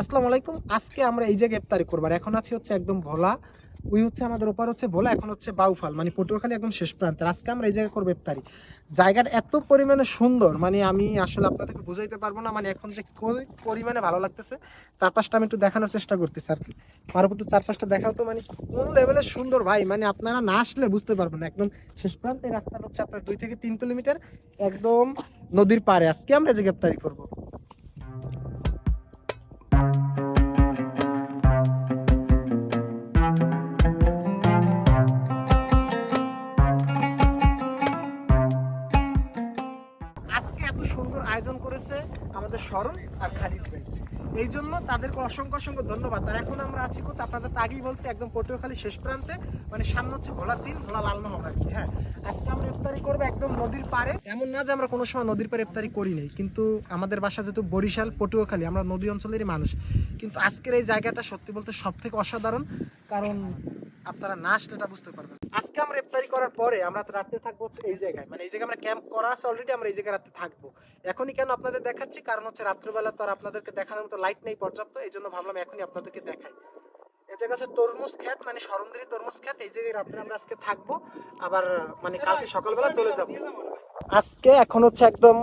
আসসালামু আলাইকুম। আজকে আমরা এই জায়গায় ইফতারি করব। আর এখন আছি হচ্ছে একদম ভোলা। ওই হচ্ছে আমাদের ওপার হচ্ছে ভোলা, এখন হচ্ছে বাউফাল, মানে পটুয়াখালী একদম শেষ প্রান্তে। আজকে আমরা এই জায়গায় করব ইফতারি। জায়গাটা এত পরিমাণে সুন্দর, মানে আমি আসলে আপনাদেরকে বুঝাইতে পারবো না। মানে এখন যে কোন পরিমাণে ভালো লাগতেছে, চারপাশটা আমি একটু দেখানোর চেষ্টা করতেছি আর কি। পার্বত্য চারপাশটা দেখাও তো, মানে কোন লেভেলের সুন্দর ভাই, মানে আপনারা না আসলে বুঝতে পারবেন না। একদম শেষ প্রান্তে এই রাস্তাটা হচ্ছে আপনার 2 থেকে 3 কিলোমিটার, একদম নদীর পাড়ে। আজকে আমরা এই জায়গায় ইফতারি করবো। আজকে এত সুন্দর আয়োজন করেছে আমাদের স্মরণ আর খালিদ ভাই, এই জন্য তাদেরকে অসংখ্য অসংখ্য ধন্যবাদ। আর এখন আমরা আছি কোথাও, আপনাদের তো আগেই বলছি, একদম পটুয়াখালী শেষ প্রান্তে, মানে সামনে হচ্ছে ভোলা 3, ভোলা লালমোহন আর কি। হ্যাঁ, আজকে আমরা ইফতারি করবো একদম নদীর পাড়ে। এমন না যে আমরা কোনো সময় নদীর পাড়ে ইফতারি করি নাই, কিন্তু আমাদের বাসা যেহেতু বরিশাল পটুয়াখালী, আমরা নদী অঞ্চলেরই মানুষ। কিন্তু আজকের এই জায়গাটা সত্যি বলতে সব থেকে অসাধারণ, কারণ আপনারা না আসলে এটা বুঝতে পারবেন। আজকে আমরা ইফতারি করার পরে আমরা তো রাতে থাকবো হচ্ছে এই জায়গায়, মানে এই জায়গায় আমরা ক্যাম্প করা আছে অলরেডি। আমরা এই জায়গায় রাতে থাকবো। এখনই কেন আপনাদের দেখাচ্ছি, কারণ হচ্ছে রাত্রেবেলা তো আর আপনাদেরকে দেখানোর মতো লাইট নেই পর্যাপ্ত, এই জন্য ভাবলাম এখনই আপনাদেরকে দেখাই। এই জায়গা হচ্ছে তরমুজ ক্ষেত, মানে শরণদেরী তরমুজ ক্ষেত। এই জায়গায় রাত্রে আমরা আজকে থাকবো, আবার মানে কালকে সকালবেলা চলে যাব। আজকে এখন হচ্ছে একদম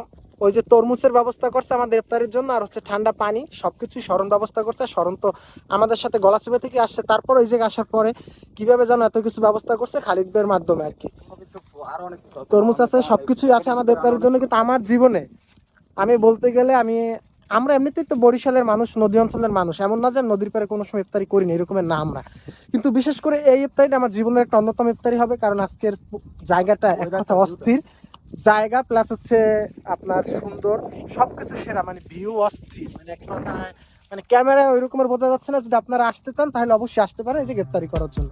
ওই যে তরমুজের ব্যবস্থা করছে আমাদের ইফতারের জন্য, আর হচ্ছে ঠান্ডা পানি, সবকিছু শরণ ব্যবস্থা করছে। শরণ তো আমাদের সাথে গলাচিপা থেকে আসছে, তারপর ওই জায়গায় আসার পরে কিভাবে যেন এত কিছু ব্যবস্থা করছে খালিদ ভাইয়ের মাধ্যমে আর কি। তরমুজ আছে, সবকিছুই আছে আমাদের ইফতারের জন্য। কিন্তু আমার জীবনে আমি বলতে গেলে আমরা এমনিতেই তো বরিশালের মানুষ, নদী অঞ্চলের মানুষ। এমন না যে আমি নদীর পাড়ে কোনো সময় ইফতারি করিনি, এরকমের না আমরা। কিন্তু বিশেষ করে এই ইফতারিটা আমার জীবনের একটা অন্যতম ইফতারি হবে, কারণ আজকের জায়গাটা এক কথা অস্থির জায়গা, প্লাস হচ্ছে আপনার সুন্দর, সবকিছু সেরা, মানে ভিউ অস্থির, মানে এক কথায় মানে ক্যামেরায় ওই রকমের বোঝা যাচ্ছে না। যদি আপনারা আসতে চান তাহলে অবশ্যই আসতে পারেন এই যে ইফতারি করার জন্য।